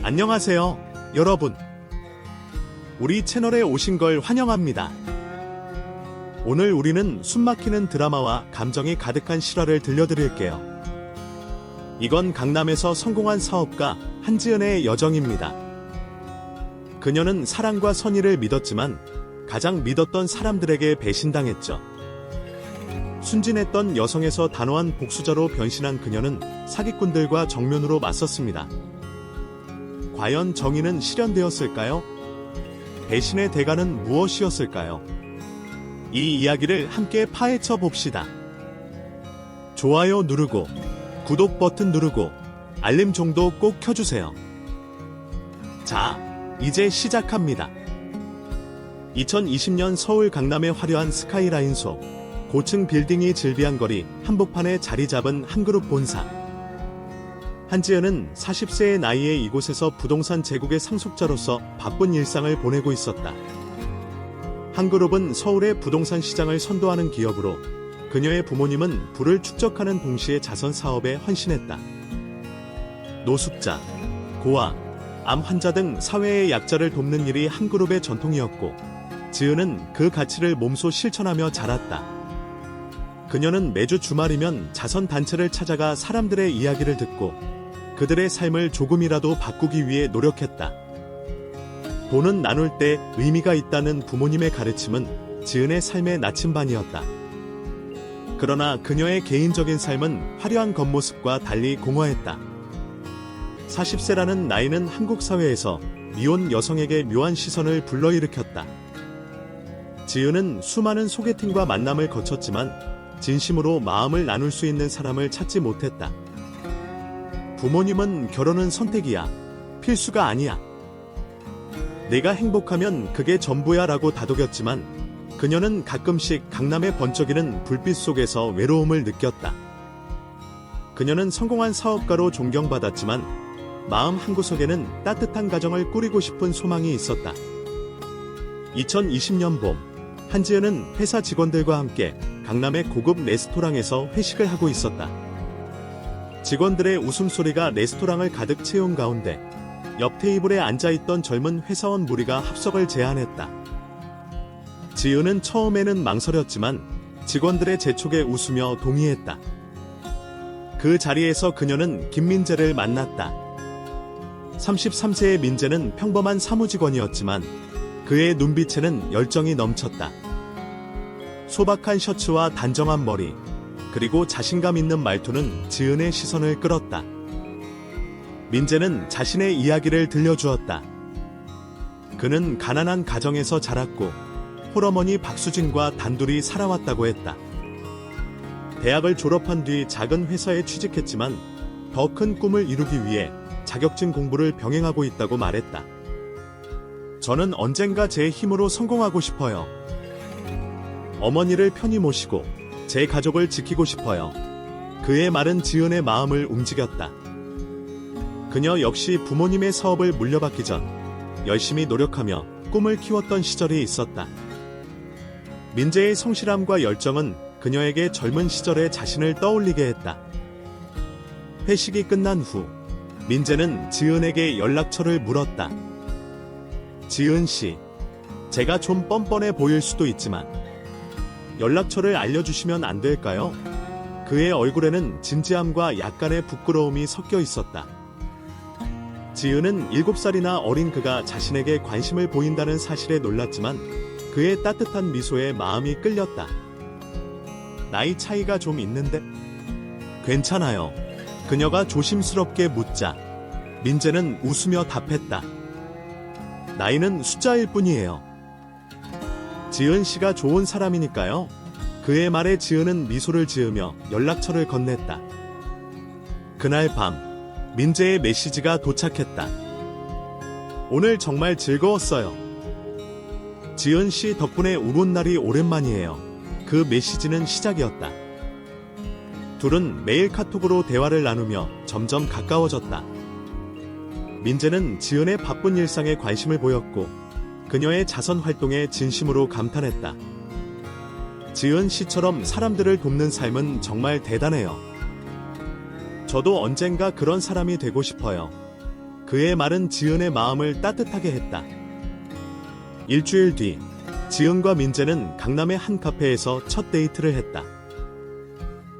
안녕하세요, 여러분. 우리 채널에 오신 걸 환영합니다. 오늘 우리는 숨막히는 드라마와 감정이 가득한 실화를 들려드릴게요. 이건 강남에서 성공한 사업가 한지은의 여정입니다. 그녀는 사랑과 선의를 믿었지만 가장 믿었던 사람들에게 배신당했죠. 순진했던 여성에서 단호한 복수자로 변신한 그녀는 사기꾼들과 정면으로 맞섰습니다. 과연 정의는 실현되었을까요? 배신의 대가는 무엇이었을까요? 이 이야기를 함께 파헤쳐 봅시다. 좋아요 누르고, 구독 버튼 누르고, 알림 종도 꼭 켜주세요. 자, 이제 시작합니다. 2020년 서울 강남의 화려한 스카이라인 속, 고층 빌딩이 즐비한 거리 한복판에 자리 잡은 한 그룹 본사. 한지은은 40세의 나이에 이곳에서 부동산 제국의 상속자로서 바쁜 일상을 보내고 있었다. 한 그룹은 서울의 부동산 시장을 선도하는 기업으로 그녀의 부모님은 부를 축적하는 동시에 자선 사업에 헌신했다. 노숙자, 고아, 암 환자 등 사회의 약자를 돕는 일이 한 그룹의 전통이었고 지은은 그 가치를 몸소 실천하며 자랐다. 그녀는 매주 주말이면 자선 단체를 찾아가 사람들의 이야기를 듣고 그들의 삶을 조금이라도 바꾸기 위해 노력했다. 돈은 나눌 때 의미가 있다는 부모님의 가르침은 지은의 삶의 나침반이었다. 그러나 그녀의 개인적인 삶은 화려한 겉모습과 달리 공허했다. 40세라는 나이는 한국 사회에서 미혼 여성에게 묘한 시선을 불러일으켰다. 지은은 수많은 소개팅과 만남을 거쳤지만 진심으로 마음을 나눌 수 있는 사람을 찾지 못했다. 부모님은 결혼은 선택이야. 필수가 아니야. 내가 행복하면 그게 전부야 라고 다독였지만 그녀는 가끔씩 강남의 번쩍이는 불빛 속에서 외로움을 느꼈다. 그녀는 성공한 사업가로 존경받았지만 마음 한구석에는 따뜻한 가정을 꾸리고 싶은 소망이 있었다. 2020년 봄, 한지은은 회사 직원들과 함께 강남의 고급 레스토랑에서 회식을 하고 있었다. 직원들의 웃음소리가 레스토랑을 가득 채운 가운데 옆 테이블에 앉아있던 젊은 회사원 무리가 합석을 제안했다. 지은은 처음에는 망설였지만 직원들의 재촉에 웃으며 동의했다. 그 자리에서 그녀는 김민재를 만났다. 33세의 민재는 평범한 사무직원이었지만 그의 눈빛에는 열정이 넘쳤다. 소박한 셔츠와 단정한 머리, 그리고 자신감 있는 말투는 지은의 시선을 끌었다. 민재는 자신의 이야기를 들려주었다. 그는 가난한 가정에서 자랐고 홀어머니 박수진과 단둘이 살아왔다고 했다. 대학을 졸업한 뒤 작은 회사에 취직했지만 더 큰 꿈을 이루기 위해 자격증 공부를 병행하고 있다고 말했다. 저는 언젠가 제 힘으로 성공하고 싶어요. 어머니를 편히 모시고 제 가족을 지키고 싶어요. 그의 말은 지은의 마음을 움직였다. 그녀 역시 부모님의 사업을 물려받기 전 열심히 노력하며 꿈을 키웠던 시절이 있었다. 민재의 성실함과 열정은 그녀에게 젊은 시절의 자신을 떠올리게 했다. 회식이 끝난 후 민재는 지은에게 연락처를 물었다. 지은 씨, 제가 좀 뻔뻔해 보일 수도 있지만 연락처를 알려주시면 안 될까요? 그의 얼굴에는 진지함과 약간의 부끄러움이 섞여 있었다. 지은은 7살이나 어린 그가 자신에게 관심을 보인다는 사실에 놀랐지만 그의 따뜻한 미소에 마음이 끌렸다. 나이 차이가 좀 있는데? 괜찮아요. 그녀가 조심스럽게 묻자 민재는 웃으며 답했다. 나이는 숫자일 뿐이에요. 지은 씨가 좋은 사람이니까요. 그의 말에 지은은 미소를 지으며 연락처를 건넸다. 그날 밤, 민재의 메시지가 도착했다. 오늘 정말 즐거웠어요. 지은 씨 덕분에 우는 날이 오랜만이에요. 그 메시지는 시작이었다. 둘은 매일 카톡으로 대화를 나누며 점점 가까워졌다. 민재는 지은의 바쁜 일상에 관심을 보였고 그녀의 자선 활동에 진심으로 감탄했다. 지은 씨처럼 사람들을 돕는 삶은 정말 대단해요. 저도 언젠가 그런 사람이 되고 싶어요. 그의 말은 지은의 마음을 따뜻하게 했다. 일주일 뒤, 지은과 민재는 강남의 한 카페에서 첫 데이트를 했다.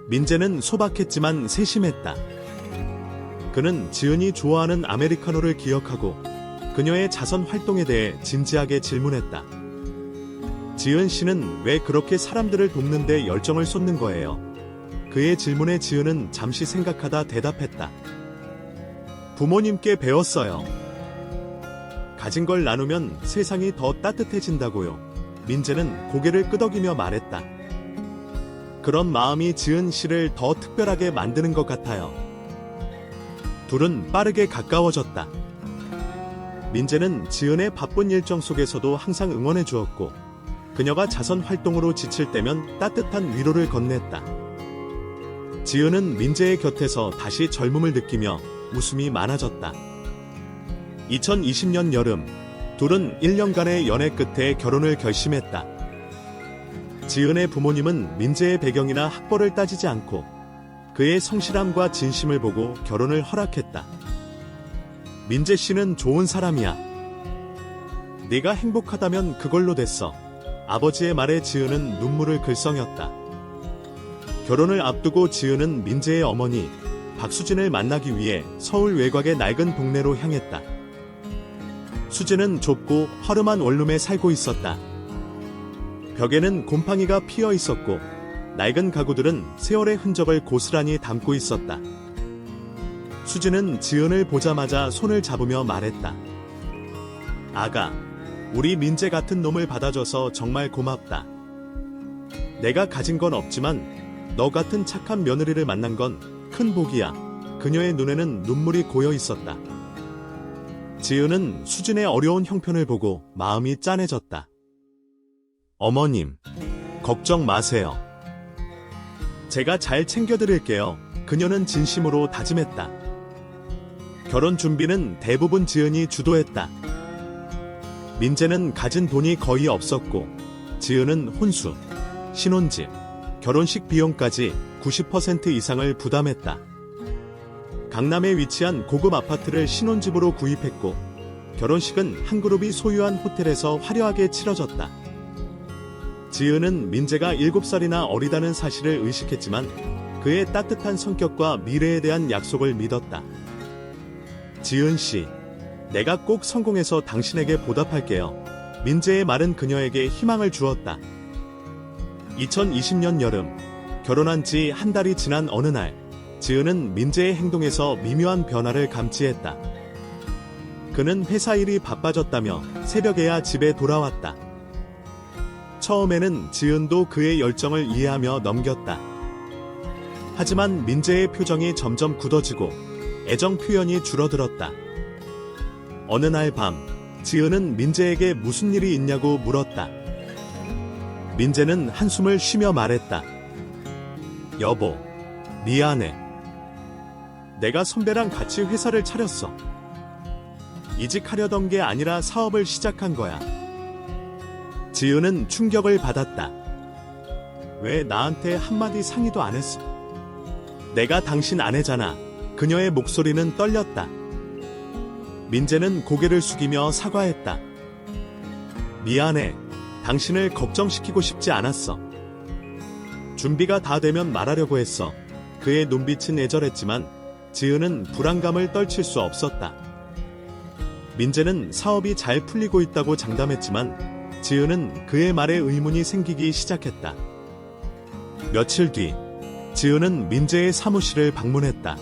민재는 소박했지만 세심했다. 그는 지은이 좋아하는 아메리카노를 기억하고 그녀의 자선 활동에 대해 진지하게 질문했다. 지은 씨는 왜 그렇게 사람들을 돕는 데 열정을 쏟는 거예요? 그의 질문에 지은은 잠시 생각하다 대답했다. 부모님께 배웠어요. 가진 걸 나누면 세상이 더 따뜻해진다고요. 민재는 고개를 끄덕이며 말했다. 그런 마음이 지은 씨를 더 특별하게 만드는 것 같아요. 둘은 빠르게 가까워졌다. 민재는 지은의 바쁜 일정 속에서도 항상 응원해 주었고, 그녀가 자선 활동으로 지칠 때면 따뜻한 위로를 건넸다. 지은은 민재의 곁에서 다시 젊음을 느끼며 웃음이 많아졌다. 2020년 여름, 둘은 1년간의 연애 끝에 결혼을 결심했다. 지은의 부모님은 민재의 배경이나 학벌을 따지지 않고 그의 성실함과 진심을 보고 결혼을 허락했다. 민재 씨는 좋은 사람이야. 네가 행복하다면 그걸로 됐어. 아버지의 말에 지은은 눈물을 글썽였다. 결혼을 앞두고 지은은 민재의 어머니 박수진을 만나기 위해 서울 외곽의 낡은 동네로 향했다. 수진은 좁고 허름한 원룸에 살고 있었다. 벽에는 곰팡이가 피어 있었고 낡은 가구들은 세월의 흔적을 고스란히 담고 있었다. 수진은 지은을 보자마자 손을 잡으며 말했다. 아가, 우리 민재 같은 놈을 받아줘서 정말 고맙다. 내가 가진 건 없지만 너 같은 착한 며느리를 만난 건 큰 복이야. 그녀의 눈에는 눈물이 고여 있었다. 지은은 수진의 어려운 형편을 보고 마음이 짠해졌다. 어머님, 걱정 마세요. 제가 잘 챙겨드릴게요. 그녀는 진심으로 다짐했다. 결혼 준비는 대부분 지은이 주도했다. 민재는 가진 돈이 거의 없었고, 지은은 혼수, 신혼집, 결혼식 비용까지 90% 이상을 부담했다. 강남에 위치한 고급 아파트를 신혼집으로 구입했고, 결혼식은 한 그룹이 소유한 호텔에서 화려하게 치러졌다. 지은은 민재가 7살이나 어리다는 사실을 의식했지만 그의 따뜻한 성격과 미래에 대한 약속을 믿었다. 지은 씨, 내가 꼭 성공해서 당신에게 보답할게요. 민재의 말은 그녀에게 희망을 주었다. 2020년 여름, 결혼한 지 한 달이 지난 어느 날, 지은은 민재의 행동에서 미묘한 변화를 감지했다. 그는 회사 일이 바빠졌다며 새벽에야 집에 돌아왔다. 처음에는 지은도 그의 열정을 이해하며 넘겼다. 하지만 민재의 표정이 점점 굳어지고 애정 표현이 줄어들었다. 어느 날 밤, 지은은 민재에게 무슨 일이 있냐고 물었다. 민재는 한숨을 쉬며 말했다. 여보, 미안해. 내가 선배랑 같이 회사를 차렸어. 이직하려던 게 아니라 사업을 시작한 거야. 지은은 충격을 받았다. 왜 나한테 한마디 상의도 안 했어? 내가 당신 아내잖아. 그녀의 목소리는 떨렸다. 민재는 고개를 숙이며 사과했다. 미안해. 당신을 걱정시키고 싶지 않았어. 준비가 다 되면 말하려고 했어. 그의 눈빛은 애절했지만 지은은 불안감을 떨칠 수 없었다. 민재는 사업이 잘 풀리고 있다고 장담했지만 지은은 그의 말에 의문이 생기기 시작했다. 며칠 뒤, 지은은 민재의 사무실을 방문했다.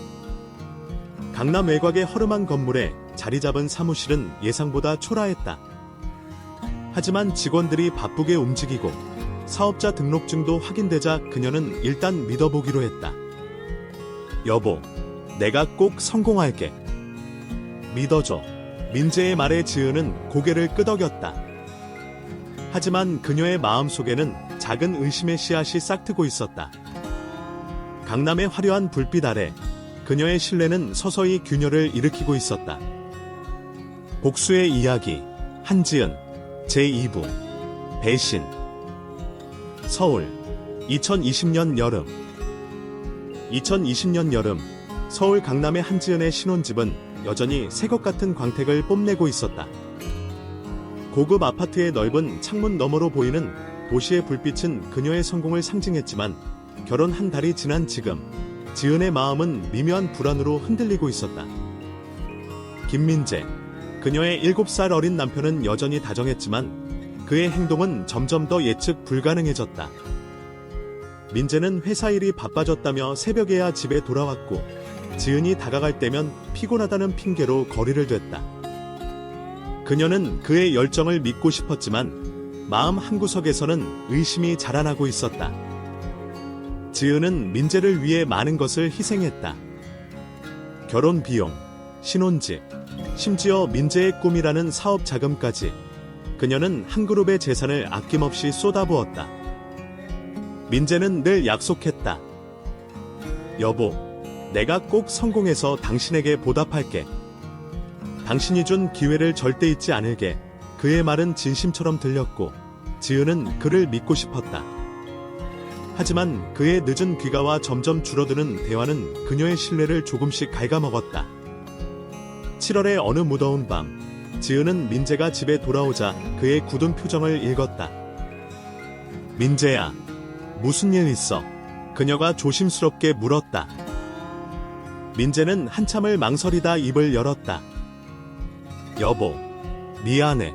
강남 외곽의 허름한 건물에 자리 잡은 사무실은 예상보다 초라했다. 하지만 직원들이 바쁘게 움직이고 사업자 등록증도 확인되자 그녀는 일단 믿어보기로 했다. 여보, 내가 꼭 성공할게. 믿어줘. 민재의 말에 지은은 고개를 끄덕였다. 하지만 그녀의 마음속에는 작은 의심의 씨앗이 싹트고 있었다. 강남의 화려한 불빛 아래 그녀의 신뢰는 서서히 균열을 일으키고 있었다. 복수의 이야기, 한지은, 제2부, 배신. 서울, 2020년 여름. 서울 강남의 한지은의 신혼집은 여전히 새것 같은 광택을 뽐내고 있었다. 고급 아파트의 넓은 창문 너머로 보이는 도시의 불빛은 그녀의 성공을 상징했지만 결혼 한 달이 지난 지금 지은의 마음은 미묘한 불안으로 흔들리고 있었다. 김민재, 그녀의 7살 어린 남편은 여전히 다정했지만 그의 행동은 점점 더 예측 불가능해졌다. 민재는 회사 일이 바빠졌다며 새벽에야 집에 돌아왔고 지은이 다가갈 때면 피곤하다는 핑계로 거리를 뒀다. 그녀는 그의 열정을 믿고 싶었지만 마음 한구석에서는 의심이 자라나고 있었다. 지은은 민재를 위해 많은 것을 희생했다. 결혼 비용, 신혼집, 심지어 민재의 꿈이라는 사업 자금까지 그녀는 한 그룹의 재산을 아낌없이 쏟아부었다. 민재는 늘 약속했다. 여보, 내가 꼭 성공해서 당신에게 보답할게. 당신이 준 기회를 절대 잊지 않을게. 그의 말은 진심처럼 들렸고 지은은 그를 믿고 싶었다. 하지만 그의 늦은 귀가와 점점 줄어드는 대화는 그녀의 신뢰를 조금씩 갉아먹었다. 7월의 어느 무더운 밤, 지은은 민재가 집에 돌아오자 그의 굳은 표정을 읽었다. 민재야, 무슨 일 있어? 그녀가 조심스럽게 물었다. 민재는 한참을 망설이다 입을 열었다. 여보, 미안해.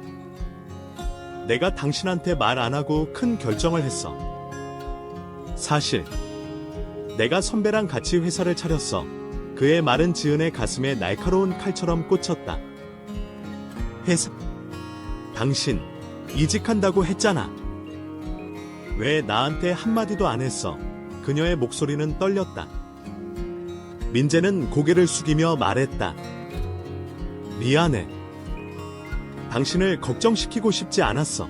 내가 당신한테 말 안 하고 큰 결정을 했어. 사실 내가 선배랑 같이 회사를 차렸어. 그의 말은 지은의 가슴에 날카로운 칼처럼 꽂혔다. 회사? 당신 이직한다고 했잖아. 왜 나한테 한마디도 안 했어? 그녀의 목소리는 떨렸다. 민재는 고개를 숙이며 말했다. 미안해. 당신을 걱정시키고 싶지 않았어.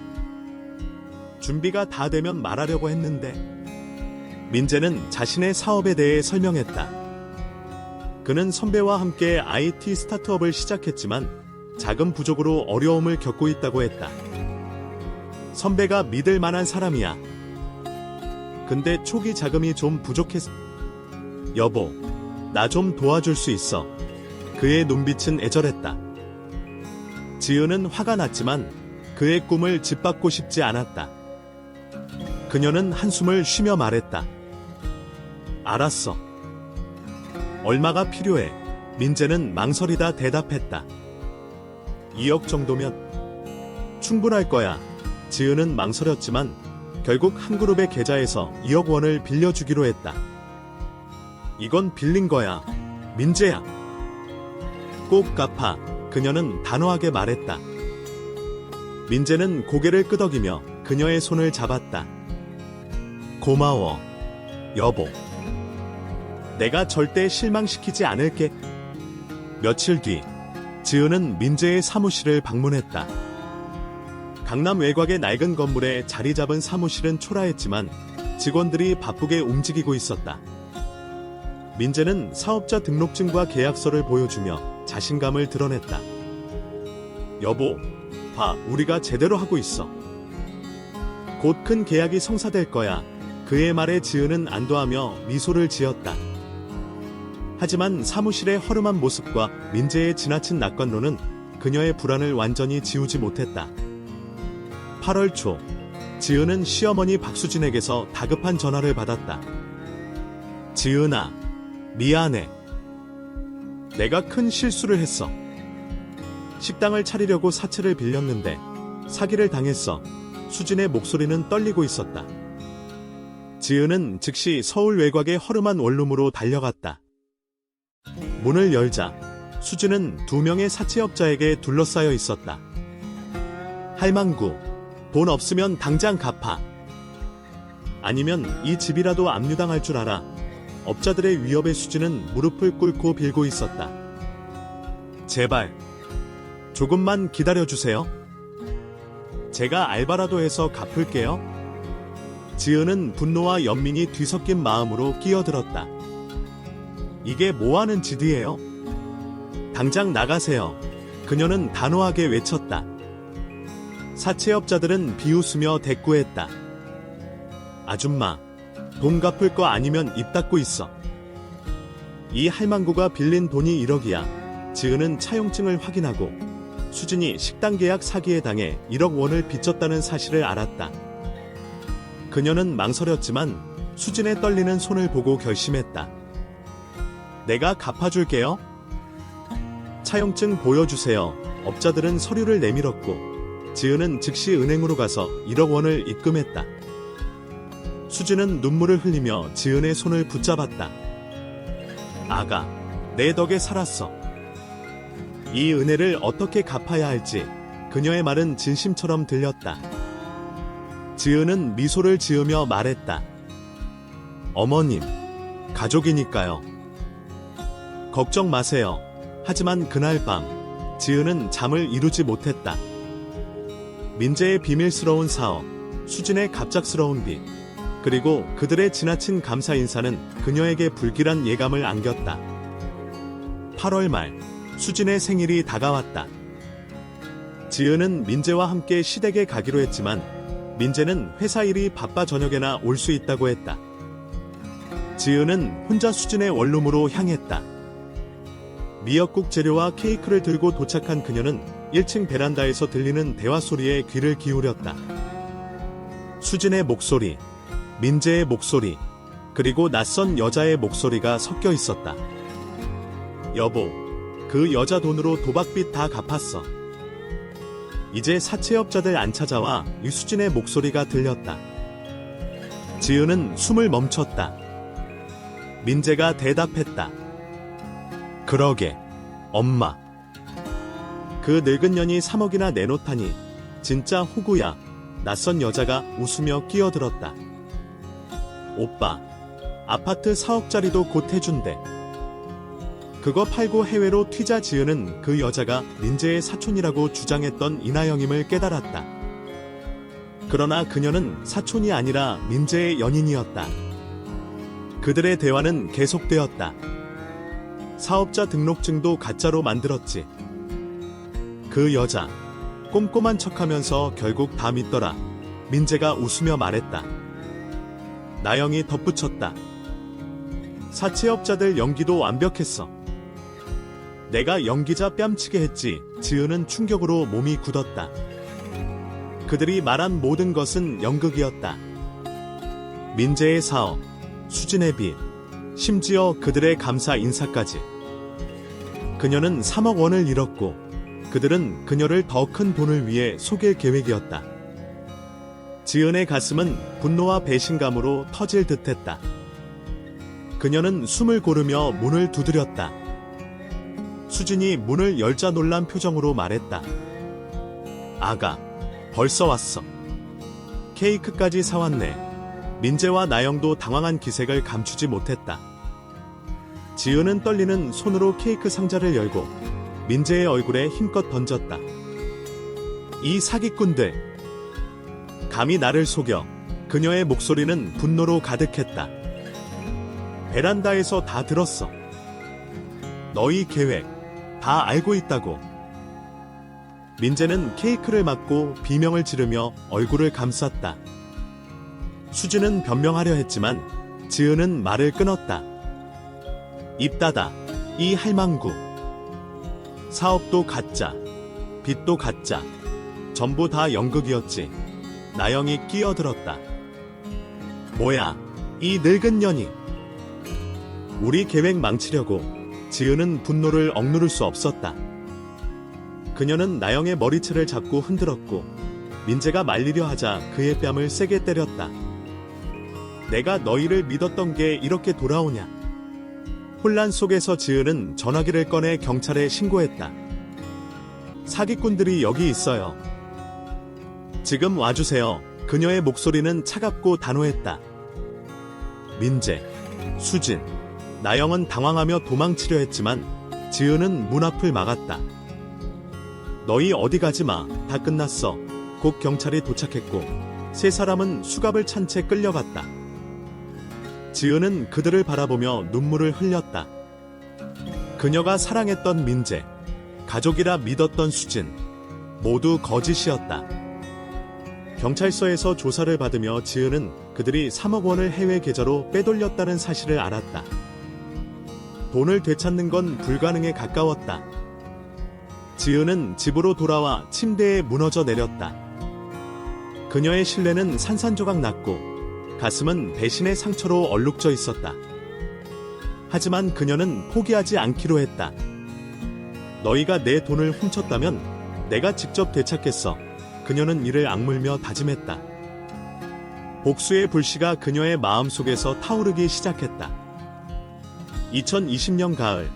준비가 다 되면 말하려고 했는데. 민재는 자신의 사업에 대해 설명했다. 그는 선배와 함께 IT 스타트업을 시작했지만 자금 부족으로 어려움을 겪고 있다고 했다. 선배가 믿을 만한 사람이야. 근데 초기 자금이 좀 부족했어. 여보, 나 좀 도와줄 수 있어. 그의 눈빛은 애절했다. 지은은 화가 났지만 그의 꿈을 짓밟고 싶지 않았다. 그녀는 한숨을 쉬며 말했다. 알았어. 얼마가 필요해? 민재는 망설이다 대답했다. 2억 정도면 충분할 거야. 지은은 망설였지만 결국 한 그룹의 계좌에서 2억 원을 빌려주기로 했다. 이건 빌린 거야. 민재야. 꼭 갚아. 그녀는 단호하게 말했다. 민재는 고개를 끄덕이며 그녀의 손을 잡았다. 고마워, 여보. 내가 절대 실망시키지 않을게. 며칠 뒤, 지은은 민재의 사무실을 방문했다. 강남 외곽의 낡은 건물에 자리 잡은 사무실은 초라했지만 직원들이 바쁘게 움직이고 있었다. 민재는 사업자 등록증과 계약서를 보여주며 자신감을 드러냈다. 여보, 봐, 우리가 제대로 하고 있어. 곧 큰 계약이 성사될 거야. 그의 말에 지은은 안도하며 미소를 지었다. 하지만 사무실의 허름한 모습과 민재의 지나친 낙관론은 그녀의 불안을 완전히 지우지 못했다. 8월 초, 지은은 시어머니 박수진에게서 다급한 전화를 받았다. 지은아, 미안해. 내가 큰 실수를 했어. 식당을 차리려고 사채를 빌렸는데 사기를 당했어. 수진의 목소리는 떨리고 있었다. 지은은 즉시 서울 외곽의 허름한 원룸으로 달려갔다. 문을 열자 수진은 2명의 사채업자에게 둘러싸여 있었다. 할망구, 돈 없으면 당장 갚아. 아니면 이 집이라도 압류당할 줄 알아. 업자들의 위협에 수진은 무릎을 꿇고 빌고 있었다. 제발, 조금만 기다려주세요. 제가 알바라도 해서 갚을게요. 지은은 분노와 연민이 뒤섞인 마음으로 끼어들었다. 이게 뭐하는 짓이에요? 당장 나가세요. 그녀는 단호하게 외쳤다. 사채업자들은 비웃으며 대꾸했다. 아줌마, 돈 갚을 거 아니면 입 닫고 있어. 이 할망구가 빌린 돈이 1억이야. 지은은 차용증을 확인하고 수진이 식당 계약 사기에 당해 1억 원을 빚졌다는 사실을 알았다. 그녀는 망설였지만 수진의 떨리는 손을 보고 결심했다. 내가 갚아줄게요. 차용증 보여주세요. 업자들은 서류를 내밀었고 지은은 즉시 은행으로 가서 1억 원을 입금했다. 수진은 눈물을 흘리며 지은의 손을 붙잡았다. 아가, 내 덕에 살았어. 이 은혜를 어떻게 갚아야 할지 그녀의 말은 진심처럼 들렸다. 지은은 미소를 지으며 말했다. 어머님, 가족이니까요. 걱정 마세요. 하지만 그날 밤 지은은 잠을 이루지 못했다. 민재의 비밀스러운 사업, 수진의 갑작스러운 빚, 그리고 그들의 지나친 감사 인사는 그녀에게 불길한 예감을 안겼다. 8월 말, 수진의 생일이 다가왔다. 지은은 민재와 함께 시댁에 가기로 했지만 민재는 회사 일이 바빠 저녁에나 올 수 있다고 했다. 지은은 혼자 수진의 원룸으로 향했다. 미역국 재료와 케이크를 들고 도착한 그녀는 1층 베란다에서 들리는 대화 소리에 귀를 기울였다. 수진의 목소리, 민재의 목소리, 그리고 낯선 여자의 목소리가 섞여 있었다. 여보, 그 여자 돈으로 도박빚 다 갚았어. 이제 사채업자들 안 찾아와. 유수진의 목소리가 들렸다. 지은은 숨을 멈췄다. 민재가 대답했다. 그러게, 엄마. 그 늙은 년이 3억이나 내놓다니 진짜 호구야. 낯선 여자가 웃으며 끼어들었다. 오빠, 아파트 4억짜리도 곧 해준대. 그거 팔고 해외로 튀자. 지은은 그 여자가 민재의 사촌이라고 주장했던 이나영임을 깨달았다. 그러나 그녀는 사촌이 아니라 민재의 연인이었다. 그들의 대화는 계속되었다. 사업자 등록증도 가짜로 만들었지. 그 여자, 꼼꼼한 척하면서 결국 다 믿더라. 민재가 웃으며 말했다. 나영이 덧붙였다. 사채업자들 연기도 완벽했어. 내가 연기자 뺨치게 했지. 지은은 충격으로 몸이 굳었다. 그들이 말한 모든 것은 연극이었다. 민재의 사업, 수진의 빚, 심지어 그들의 감사 인사까지. 그녀는 3억 원을 잃었고 그들은 그녀를 더 큰 돈을 위해 속일 계획이었다. 지은의 가슴은 분노와 배신감으로 터질 듯했다. 그녀는 숨을 고르며 문을 두드렸다. 수진이 문을 열자 놀란 표정으로 말했다. 아가, 벌써 왔어. 케이크까지 사왔네. 민재와 나영도 당황한 기색을 감추지 못했다. 지은은 떨리는 손으로 케이크 상자를 열고 민재의 얼굴에 힘껏 던졌다. 이 사기꾼들! 감히 나를 속여. 그녀의 목소리는 분노로 가득했다. 베란다에서 다 들었어. 너희 계획 다 알고 있다고. 민재는 케이크를 맞고 비명을 지르며 얼굴을 감쌌다. 수진은 변명하려 했지만 지은은 말을 끊었다. 입 닫아, 이 할망구. 사업도 가짜, 빚도 가짜, 전부 다 연극이었지. 나영이 끼어들었다. 뭐야, 이 늙은 년이. 우리 계획 망치려고. 지은은 분노를 억누를 수 없었다. 그녀는 나영의 머리채를 잡고 흔들었고 민재가 말리려 하자 그의 뺨을 세게 때렸다. 내가 너희를 믿었던 게 이렇게 돌아오냐. 혼란 속에서 지은은 전화기를 꺼내 경찰에 신고했다. 사기꾼들이 여기 있어요. 지금 와주세요. 그녀의 목소리는 차갑고 단호했다. 민재, 수진, 나영은 당황하며 도망치려 했지만 지은은 문 앞을 막았다. 너희 어디 가지 마. 다 끝났어. 곧 경찰이 도착했고 세 사람은 수갑을 찬 채 끌려갔다. 지은은 그들을 바라보며 눈물을 흘렸다. 그녀가 사랑했던 민재, 가족이라 믿었던 수진, 모두 거짓이었다. 경찰서에서 조사를 받으며 지은은 그들이 3억 원을 해외 계좌로 빼돌렸다는 사실을 알았다. 돈을 되찾는 건 불가능에 가까웠다. 지은은 집으로 돌아와 침대에 무너져 내렸다. 그녀의 신뢰는 산산조각 났고 가슴은 배신의 상처로 얼룩져 있었다. 하지만 그녀는 포기하지 않기로 했다. 너희가 내 돈을 훔쳤다면 내가 직접 되찾겠어. 그녀는 이를 악물며 다짐했다. 복수의 불씨가 그녀의 마음속에서 타오르기 시작했다. 2020년 가을,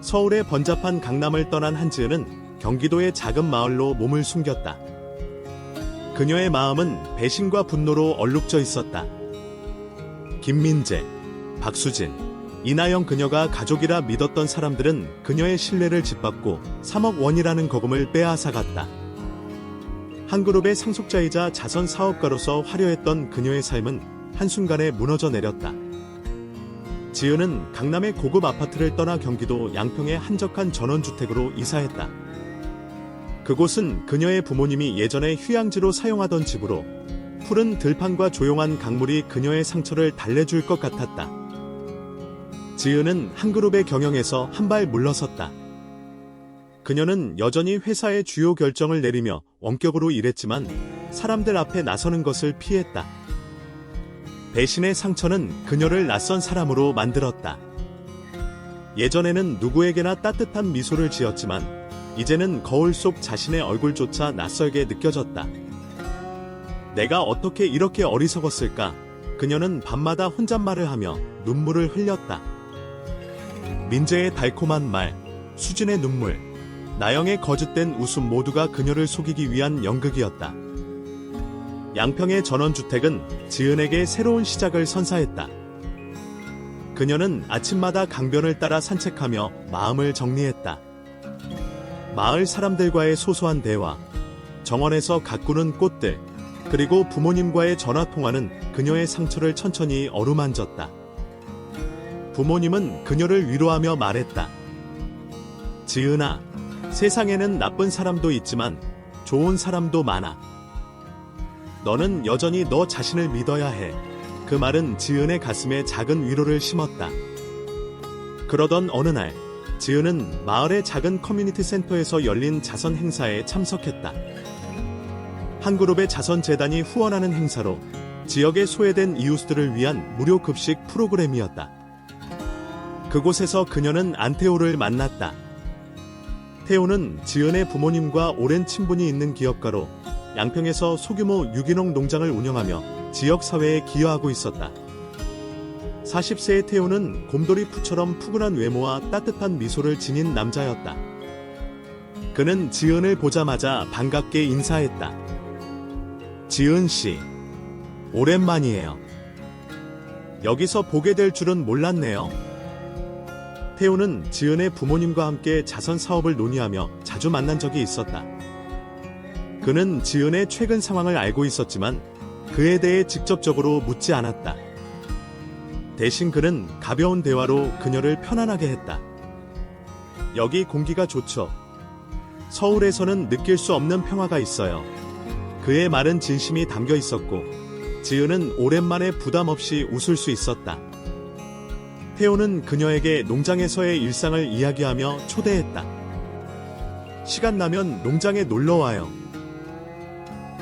서울의 번잡한 강남을 떠난 한지은은 경기도의 작은 마을로 몸을 숨겼다. 그녀의 마음은 배신과 분노로 얼룩져 있었다. 김민재, 박수진, 이나영, 그녀가 가족이라 믿었던 사람들은 그녀의 신뢰를 짓밟고 3억 원이라는 거금을 빼앗아갔다. 한 그룹의 상속자이자 자선 사업가로서 화려했던 그녀의 삶은 한순간에 무너져 내렸다. 지은은 강남의 고급 아파트를 떠나 경기도 양평의 한적한 전원주택으로 이사했다. 그곳은 그녀의 부모님이 예전에 휴양지로 사용하던 집으로 푸른 들판과 조용한 강물이 그녀의 상처를 달래줄 것 같았다. 지은은 한 그룹의 경영에서 한 발 물러섰다. 그녀는 여전히 회사의 주요 결정을 내리며 원격으로 일했지만 사람들 앞에 나서는 것을 피했다. 배신의 상처는 그녀를 낯선 사람으로 만들었다. 예전에는 누구에게나 따뜻한 미소를 지었지만 이제는 거울 속 자신의 얼굴조차 낯설게 느껴졌다. 내가 어떻게 이렇게 어리석었을까? 그녀는 밤마다 혼잣말을 하며 눈물을 흘렸다. 민재의 달콤한 말, 수진의 눈물, 나영의 거짓된 웃음 모두가 그녀를 속이기 위한 연극이었다. 양평의 전원주택은 지은에게 새로운 시작을 선사했다. 그녀는 아침마다 강변을 따라 산책하며 마음을 정리했다. 마을 사람들과의 소소한 대화, 정원에서 가꾸는 꽃들, 그리고 부모님과의 전화통화는 그녀의 상처를 천천히 어루만졌다. 부모님은 그녀를 위로하며 말했다. 지은아, 세상에는 나쁜 사람도 있지만 좋은 사람도 많아. 너는 여전히 너 자신을 믿어야 해. 그 말은 지은의 가슴에 작은 위로를 심었다. 그러던 어느 날, 지은은 마을의 작은 커뮤니티 센터에서 열린 자선 행사에 참석했다. 한 그룹의 자선재단이 후원하는 행사로 지역에 소외된 이웃들을 위한 무료 급식 프로그램이었다. 그곳에서 그녀는 안태호를 만났다. 태호는 지은의 부모님과 오랜 친분이 있는 기업가로 양평에서 소규모 유기농 농장을 운영하며 지역 사회에 기여하고 있었다. 40세의 태호는 곰돌이푸처럼 푸근한 외모와 따뜻한 미소를 지닌 남자였다. 그는 지은을 보자마자 반갑게 인사했다. 지은 씨, 오랜만이에요. 여기서 보게 될 줄은 몰랐네요. 태호는 지은의 부모님과 함께 자선 사업을 논의하며 자주 만난 적이 있었다. 그는 지은의 최근 상황을 알고 있었지만 그에 대해 직접적으로 묻지 않았다. 대신 그는 가벼운 대화로 그녀를 편안하게 했다. 여기 공기가 좋죠. 서울에서는 느낄 수 없는 평화가 있어요. 그의 말은 진심이 담겨 있었고 지은은 오랜만에 부담 없이 웃을 수 있었다. 태호는 그녀에게 농장에서의 일상을 이야기하며 초대했다. 시간 나면 농장에 놀러와요.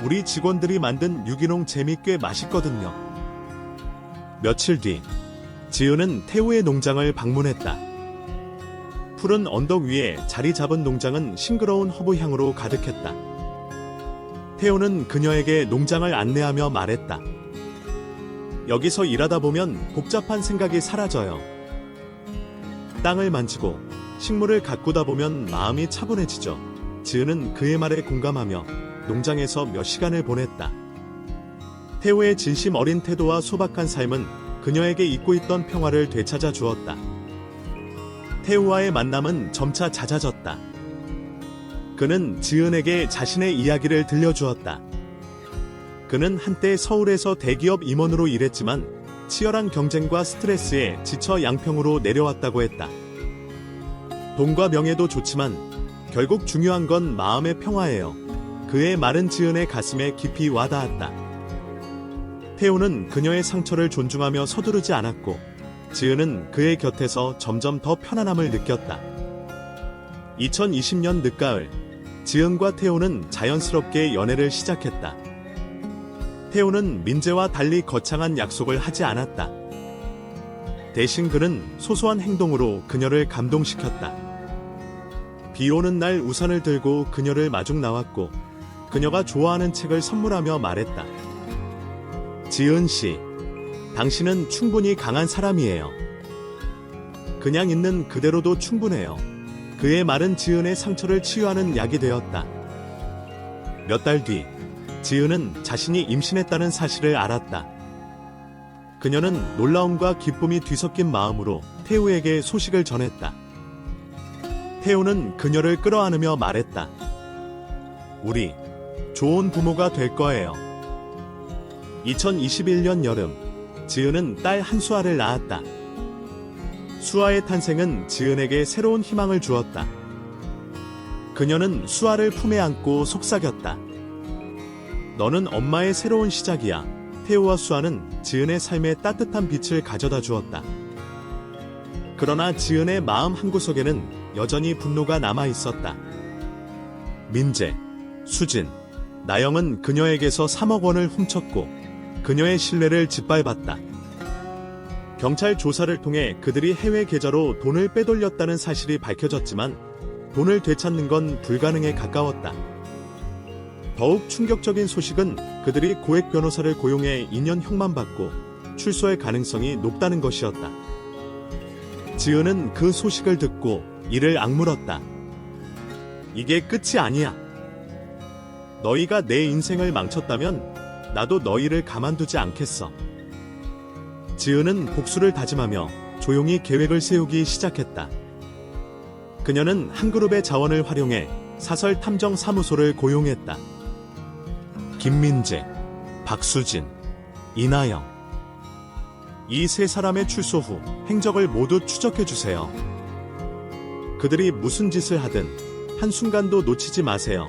우리 직원들이 만든 유기농 잼이 꽤 맛있거든요. 며칠 뒤, 지은은 태호의 농장을 방문했다. 푸른 언덕 위에 자리 잡은 농장은 싱그러운 허브 향으로 가득했다. 태호는 그녀에게 농장을 안내하며 말했다. 여기서 일하다 보면 복잡한 생각이 사라져요. 땅을 만지고 식물을 가꾸다 보면 마음이 차분해지죠. 지은은 그의 말에 공감하며 농장에서 몇 시간을 보냈다. 태호의 진심 어린 태도와 소박한 삶은 그녀에게 잊고 있던 평화를 되찾아 주었다. 태호와의 만남은 점차 잦아졌다. 그는 지은에게 자신의 이야기를 들려주었다. 그는 한때 서울에서 대기업 임원으로 일했지만 치열한 경쟁과 스트레스에 지쳐 양평으로 내려왔다고 했다. 돈과 명예도 좋지만 결국 중요한 건 마음의 평화예요. 그의 말은 지은의 가슴에 깊이 와닿았다. 태호는 그녀의 상처를 존중하며 서두르지 않았고 지은은 그의 곁에서 점점 더 편안함을 느꼈다. 2020년 늦가을, 지은과 태호는 자연스럽게 연애를 시작했다. 태호는 민재와 달리 거창한 약속을 하지 않았다. 대신 그는 소소한 행동으로 그녀를 감동시켰다. 비 오는 날 우산을 들고 그녀를 마중 나왔고 그녀가 좋아하는 책을 선물하며 말했다. 지은 씨, 당신은 충분히 강한 사람이에요. 그냥 있는 그대로도 충분해요. 그의 말은 지은의 상처를 치유하는 약이 되었다. 몇 달 뒤, 지은은 자신이 임신했다는 사실을 알았다. 그녀는 놀라움과 기쁨이 뒤섞인 마음으로 태우에게 소식을 전했다. 태우는 그녀를 끌어안으며 말했다. 우리 좋은 부모가 될 거예요. 2021년 여름, 지은은 딸 한수아를 낳았다. 수아의 탄생은 지은에게 새로운 희망을 주었다. 그녀는 수아를 품에 안고 속삭였다. 너는 엄마의 새로운 시작이야. 태우와 수아는 지은의 삶에 따뜻한 빛을 가져다 주었다. 그러나 지은의 마음 한구석에는 여전히 분노가 남아 있었다. 민재, 수진, 나영은 그녀에게서 3억 원을 훔쳤고 그녀의 신뢰를 짓밟았다. 경찰 조사를 통해 그들이 해외 계좌로 돈을 빼돌렸다는 사실이 밝혀졌지만 돈을 되찾는 건 불가능에 가까웠다. 더욱 충격적인 소식은 그들이 고액 변호사를 고용해 2년형만 받고 출소할 가능성이 높다는 것이었다. 지은은 그 소식을 듣고 이를 악물었다. 이게 끝이 아니야. 너희가 내 인생을 망쳤다면 나도 너희를 가만두지 않겠어. 지은은 복수를 다짐하며 조용히 계획을 세우기 시작했다. 그녀는 한 그룹의 자원을 활용해 사설 탐정 사무소를 고용했다. 김민재, 박수진, 이나영. 이 세 사람의 출소 후 행적을 모두 추적해주세요. 그들이 무슨 짓을 하든 한순간도 놓치지 마세요.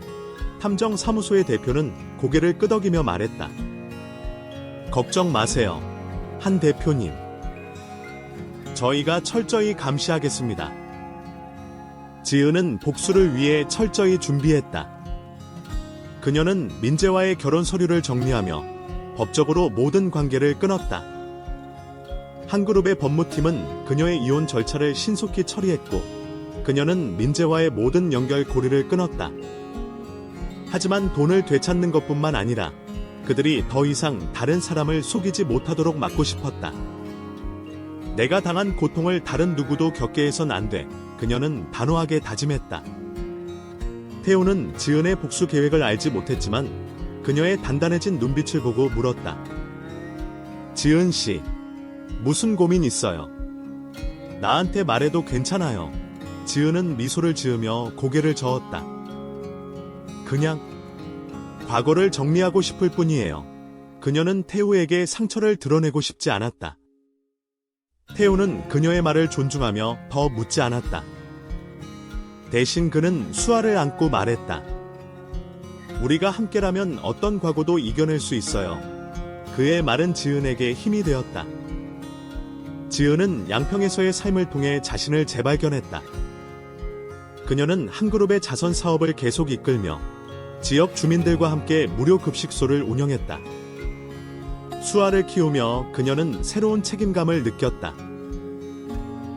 탐정 사무소의 대표는 고개를 끄덕이며 말했다. 걱정 마세요, 한 대표님. 저희가 철저히 감시하겠습니다. 지은은 복수를 위해 철저히 준비했다. 그녀는 민재와의 결혼 서류를 정리하며 법적으로 모든 관계를 끊었다. 한 그룹의 법무팀은 그녀의 이혼 절차를 신속히 처리했고 그녀는 민재와의 모든 연결고리를 끊었다. 하지만 돈을 되찾는 것뿐만 아니라 그들이 더 이상 다른 사람을 속이지 못하도록 막고 싶었다. 내가 당한 고통을 다른 누구도 겪게 해선 안 돼. 그녀는 단호하게 다짐했다. 태호는 지은의 복수 계획을 알지 못했지만 그녀의 단단해진 눈빛을 보고 물었다. 지은 씨, 무슨 고민 있어요? 나한테 말해도 괜찮아요. 지은은 미소를 지으며 고개를 저었다. 그냥 과거를 정리하고 싶을 뿐이에요. 그녀는 태우에게 상처를 드러내고 싶지 않았다. 태우는 그녀의 말을 존중하며 더 묻지 않았다. 대신 그는 수아를 안고 말했다. 우리가 함께라면 어떤 과거도 이겨낼 수 있어요. 그의 말은 지은에게 힘이 되었다. 지은은 양평에서의 삶을 통해 자신을 재발견했다. 그녀는 한 그룹의 자선 사업을 계속 이끌며 지역 주민들과 함께 무료 급식소를 운영했다. 수아를 키우며 그녀는 새로운 책임감을 느꼈다.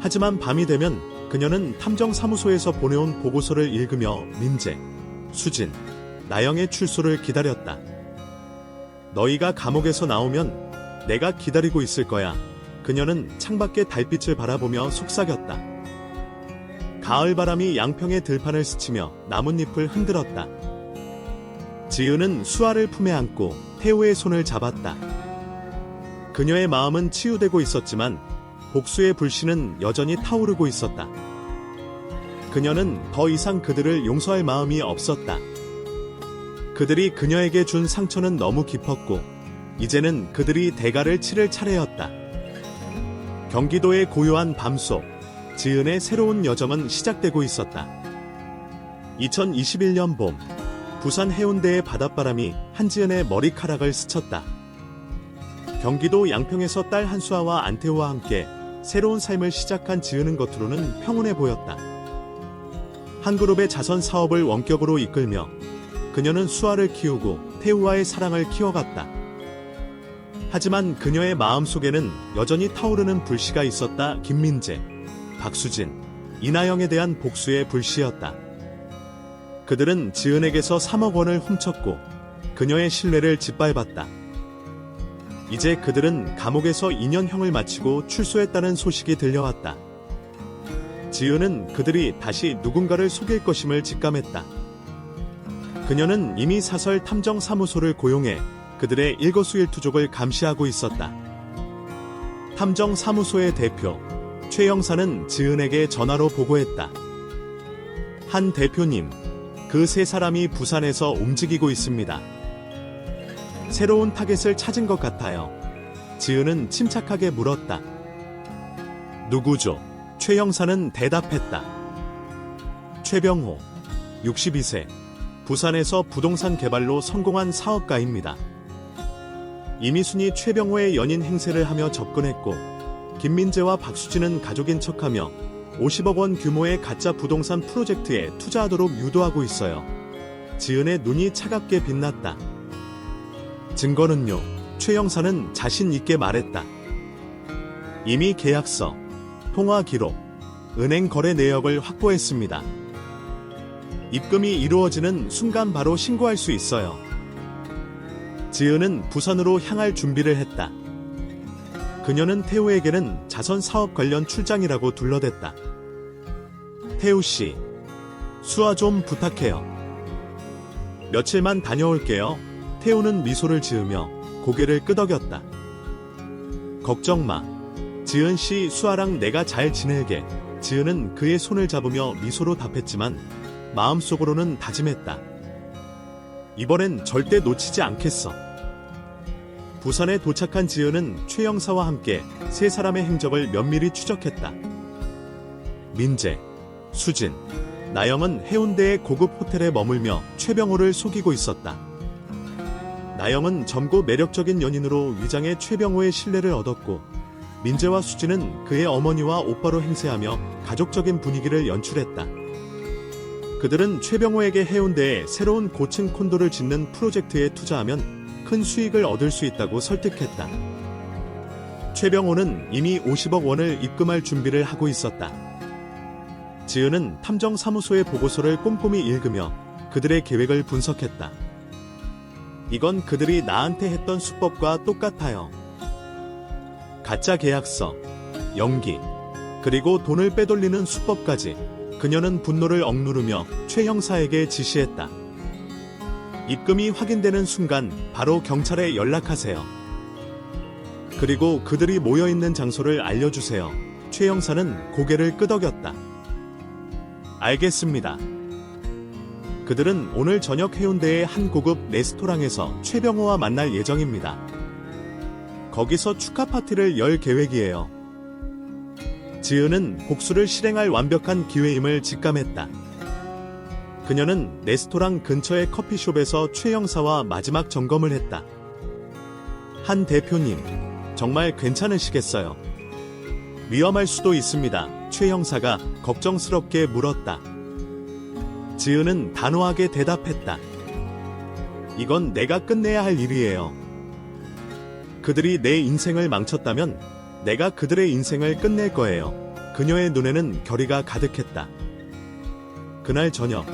하지만 밤이 되면 그녀는 탐정사무소에서 보내온 보고서를 읽으며 민재, 수진, 나영의 출소를 기다렸다. 너희가 감옥에서 나오면 내가 기다리고 있을 거야. 그녀는 창밖의 달빛을 바라보며 속삭였다. 가을바람이 양평의 들판을 스치며 나뭇잎을 흔들었다. 지은은 수아를 품에 안고 태우의 손을 잡았다. 그녀의 마음은 치유되고 있었지만 복수의 불씨는 여전히 타오르고 있었다. 그녀는 더 이상 그들을 용서할 마음이 없었다. 그들이 그녀에게 준 상처는 너무 깊었고 이제는 그들이 대가를 치를 차례였다. 경기도의 고요한 밤속, 지은의 새로운 여정은 시작되고 있었다. 2021년 봄, 부산 해운대의 바닷바람이 한지은의 머리카락을 스쳤다. 경기도 양평에서 딸 한수아와 안태호와 함께 새로운 삶을 시작한 지은은 겉으로는 평온해 보였다. 한 그룹의 자선 사업을 원격으로 이끌며 그녀는 수아를 키우고 태우와의 사랑을 키워갔다. 하지만 그녀의 마음속에는 여전히 타오르는 불씨가 있었다. 김민재, 박수진, 이나영에 대한 복수의 불씨였다. 그들은 지은에게서 3억 원을 훔쳤고 그녀의 신뢰를 짓밟았다. 이제 그들은 감옥에서 2년형을 마치고 출소했다는 소식이 들려왔다. 지은은 그들이 다시 누군가를 속일 것임을 직감했다. 그녀는 이미 사설 탐정사무소를 고용해 그들의 일거수일투족을 감시하고 있었다. 탐정사무소의 대표 최 형사는 지은에게 전화로 보고했다. 한 대표님, 그 세 사람이 부산에서 움직이고 있습니다. 새로운 타겟을 찾은 것 같아요. 지은은 침착하게 물었다. 누구죠? 최 형사는 대답했다. 최병호, 62세, 부산에서 부동산 개발로 성공한 사업가입니다. 이미순이 최병호의 연인 행세를 하며 접근했고 김민재와 박수진은 가족인 척하며 50억 원 규모의 가짜 부동산 프로젝트에 투자하도록 유도하고 있어요. 지은의 눈이 차갑게 빛났다. 증거는요? 최 형사는 자신 있게 말했다. 이미 계약서, 통화 기록, 은행 거래 내역을 확보했습니다. 입금이 이루어지는 순간 바로 신고할 수 있어요. 지은은 부산으로 향할 준비를 했다. 그녀는 태우에게는 자선 사업 관련 출장이라고 둘러댔다. 태우 씨, 수아 좀 부탁해요. 며칠만 다녀올게요. 태우는 미소를 지으며 고개를 끄덕였다. 걱정 마. 지은 씨, 수아랑 내가 잘 지낼게. 지은은 그의 손을 잡으며 미소로 답했지만 마음속으로는 다짐했다. 이번엔 절대 놓치지 않겠어. 부산에 도착한 지은은 최 형사와 함께 세 사람의 행적을 면밀히 추적했다. 민재, 수진, 나영은 해운대의 고급 호텔에 머물며 최병호를 속이고 있었다. 나영은 젊고 매력적인 연인으로 위장해 최병호의 신뢰를 얻었고 민재와 수진은 그의 어머니와 오빠로 행세하며 가족적인 분위기를 연출했다. 그들은 최병호에게 해운대에 새로운 고층 콘도를 짓는 프로젝트에 투자하면 큰 수익을 얻을 수 있다고 설득했다. 최병호는 이미 50억 원을 입금할 준비를 하고 있었다. 지은은 탐정사무소의 보고서를 꼼꼼히 읽으며 그들의 계획을 분석했다. 이건 그들이 나한테 했던 수법과 똑같아요. 가짜 계약서, 연기, 그리고 돈을 빼돌리는 수법까지. 그녀는 분노를 억누르며 최 형사에게 지시했다. 입금이 확인되는 순간 바로 경찰에 연락하세요. 그리고 그들이 모여있는 장소를 알려주세요. 최 형사는 고개를 끄덕였다. 알겠습니다. 그들은 오늘 저녁 해운대의 한 고급 레스토랑에서 최병호와 만날 예정입니다. 거기서 축하 파티를 열 계획이에요. 지은은 복수를 실행할 완벽한 기회임을 직감했다. 그녀는 레스토랑 근처의 커피숍에서 최 형사와 마지막 점검을 했다. 한 대표님, 정말 괜찮으시겠어요? 위험할 수도 있습니다. 최 형사가 걱정스럽게 물었다. 지은은 단호하게 대답했다. 이건 내가 끝내야 할 일이에요. 그들이 내 인생을 망쳤다면 내가 그들의 인생을 끝낼 거예요. 그녀의 눈에는 결의가 가득했다. 그날 저녁,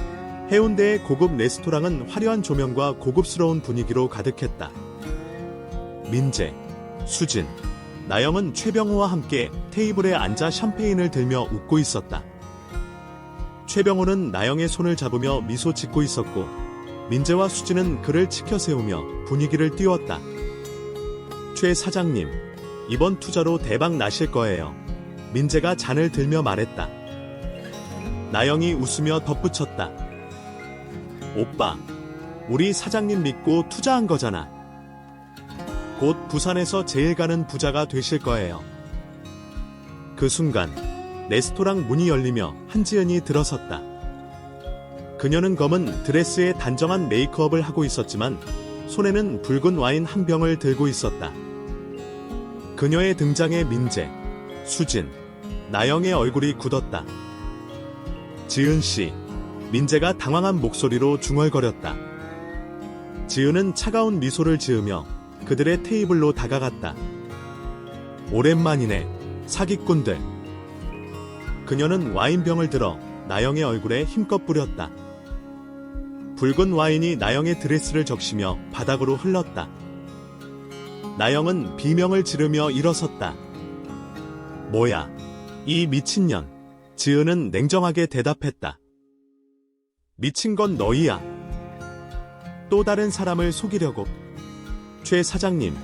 해운대의 고급 레스토랑은 화려한 조명과 고급스러운 분위기로 가득했다. 민재, 수진, 나영은 최병호와 함께 테이블에 앉아 샴페인을 들며 웃고 있었다. 최병호는 나영의 손을 잡으며 미소 짓고 있었고 민재와 수진은 그를 치켜 세우며 분위기를 띄웠다. 최 사장님, 이번 투자로 대박 나실 거예요. 민재가 잔을 들며 말했다. 나영이 웃으며 덧붙였다. 오빠, 우리 사장님 믿고 투자한 거잖아. 곧 부산에서 제일 가는 부자가 되실 거예요. 그 순간 레스토랑 문이 열리며 한지은이 들어섰다. 그녀는 검은 드레스에 단정한 메이크업을 하고 있었지만 손에는 붉은 와인 한 병을 들고 있었다. 그녀의 등장에 민재, 수진, 나영의 얼굴이 굳었다. 지은 씨, 민재가 당황한 목소리로 중얼거렸다. 지은은 차가운 미소를 지으며 그들의 테이블로 다가갔다. 오랜만이네, 사기꾼들. 그녀는 와인병을 들어 나영의 얼굴에 힘껏 뿌렸다. 붉은 와인이 나영의 드레스를 적시며 바닥으로 흘렀다. 나영은 비명을 지르며 일어섰다. 뭐야, 이 미친년. 지은은 냉정하게 대답했다. 미친 건 너희야. 또 다른 사람을 속이려고. 최 사장님,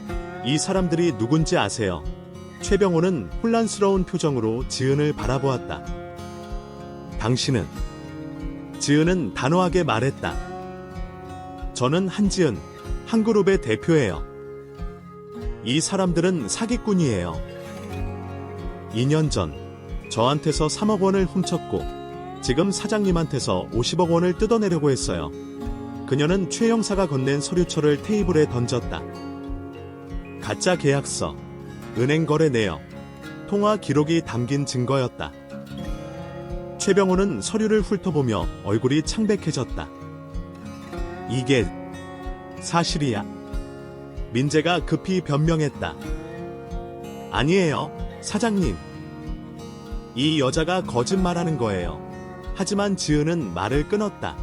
이 사람들이 누군지 아세요? 최병호는 혼란스러운 표정으로 지은을 바라보았다. 당신은? 지은은 단호하게 말했다. 저는 한지은, 한그룹의 대표예요. 이 사람들은 사기꾼이에요. 2년 전 저한테서 3억 원을 훔쳤고 지금 사장님한테서 50억 원을 뜯어내려고 했어요. 그녀는 최 형사가 건넨 서류처를 테이블에 던졌다. 가짜 계약서, 은행 거래 내역, 통화 기록이 담긴 증거였다. 최병호는 서류를 훑어보며 얼굴이 창백해졌다. 이게 사실이야? 민재가 급히 변명했다. 아니에요, 사장님. 이 여자가 거짓말하는 거예요. 하지만 지은은 말을 끊었다.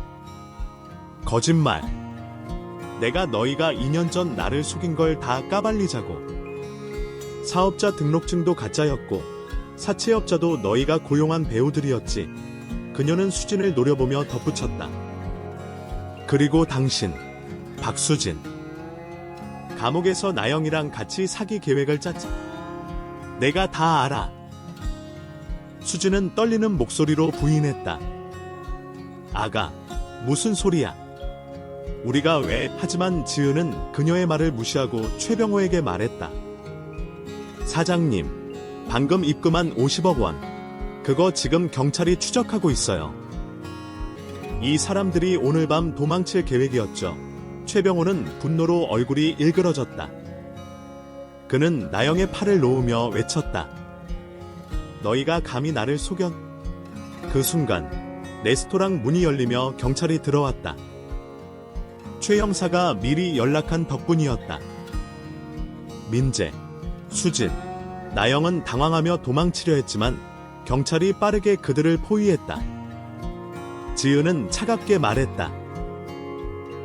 거짓말. 내가 너희가 2년 전 나를 속인 걸 다 까발리자고. 사업자 등록증도 가짜였고 사채업자도 너희가 고용한 배우들이었지. 그녀는 수진을 노려보며 덧붙였다. 그리고 당신, 박수진. 감옥에서 나영이랑 같이 사기 계획을 짰지. 내가 다 알아. 수진은 떨리는 목소리로 부인했다. 아가, 무슨 소리야? 우리가 왜? 하지만 지은은 그녀의 말을 무시하고 최병호에게 말했다. 사장님, 방금 입금한 50억 원. 그거 지금 경찰이 추적하고 있어요. 이 사람들이 오늘 밤 도망칠 계획이었죠. 최병호는 분노로 얼굴이 일그러졌다. 그는 나영의 팔을 놓으며 외쳤다. 너희가 감히 나를 속여? 그 순간 레스토랑 문이 열리며 경찰이 들어왔다. 최 형사가 미리 연락한 덕분이었다. 민재, 수진, 나영은 당황하며 도망치려 했지만 경찰이 빠르게 그들을 포위했다. 지은은 차갑게 말했다.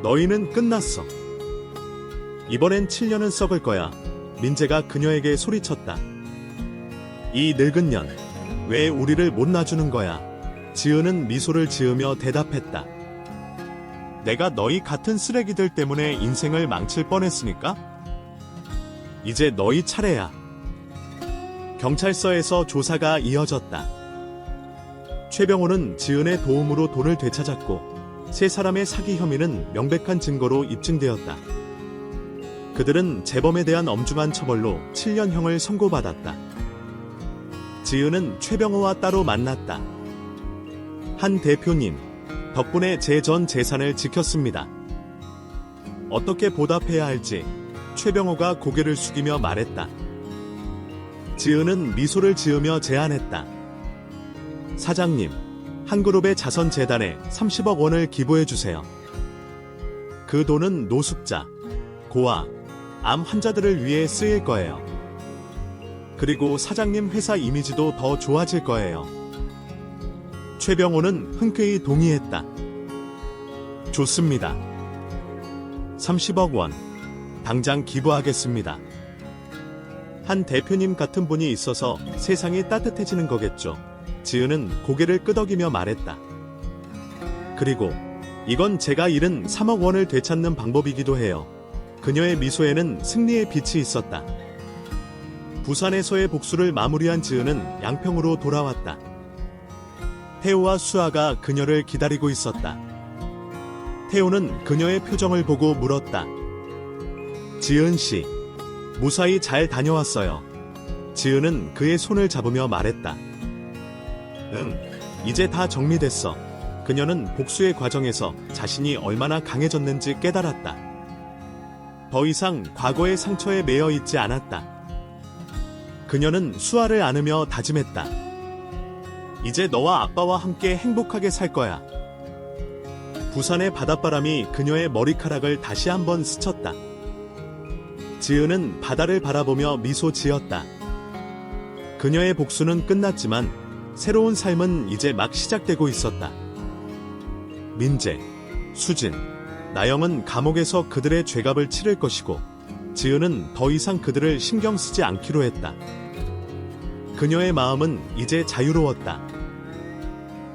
너희는 끝났어. 이번엔 7년은 썩을 거야. 민재가 그녀에게 소리쳤다. 이 늙은 년, 왜 우리를 못 놔주는 거야? 지은은 미소를 지으며 대답했다. 내가 너희 같은 쓰레기들 때문에 인생을 망칠 뻔했으니까? 이제 너희 차례야. 경찰서에서 조사가 이어졌다. 최병호는 지은의 도움으로 돈을 되찾았고 세 사람의 사기 혐의는 명백한 증거로 입증되었다. 그들은 재범에 대한 엄중한 처벌로 7년형을 선고받았다. 지은은 최병호와 따로 만났다. 한 대표님, 덕분에 제 전 재산을 지켰습니다. 어떻게 보답해야 할지 최병호가 고개를 숙이며 말했다. 지은은 미소를 지으며 제안했다. 사장님, 한그룹의 자선재단에 30억 원을 기부해주세요. 그 돈은 노숙자, 고아, 암 환자들을 위해 쓰일 거예요. 그리고 사장님 회사 이미지도 더 좋아질 거예요. 최병호는 흔쾌히 동의했다. 좋습니다. 30억 원, 당장 기부하겠습니다. 한 대표님 같은 분이 있어서 세상이 따뜻해지는 거겠죠. 지은은 고개를 끄덕이며 말했다. 그리고 이건 제가 잃은 3억 원을 되찾는 방법이기도 해요. 그녀의 미소에는 승리의 빛이 있었다. 부산에서의 복수를 마무리한 지은은 양평으로 돌아왔다. 태우와 수아가 그녀를 기다리고 있었다. 태우는 그녀의 표정을 보고 물었다. 지은 씨, 무사히 잘 다녀왔어요. 지은은 그의 손을 잡으며 말했다. 이제 다 정리됐어. 그녀는 복수의 과정에서 자신이 얼마나 강해졌는지 깨달았다. 더 이상 과거의 상처에 매여 있지 않았다. 그녀는 수아를 안으며 다짐했다. 이제 너와 아빠와 함께 행복하게 살 거야. 부산의 바닷바람이 그녀의 머리카락을 다시 한번 스쳤다. 지은은 바다를 바라보며 미소 지었다. 그녀의 복수는 끝났지만 새로운 삶은 이제 막 시작되고 있었다. 민재, 수진, 나영은 감옥에서 그들의 죄값을 치를 것이고 지은은 더 이상 그들을 신경 쓰지 않기로 했다. 그녀의 마음은 이제 자유로웠다.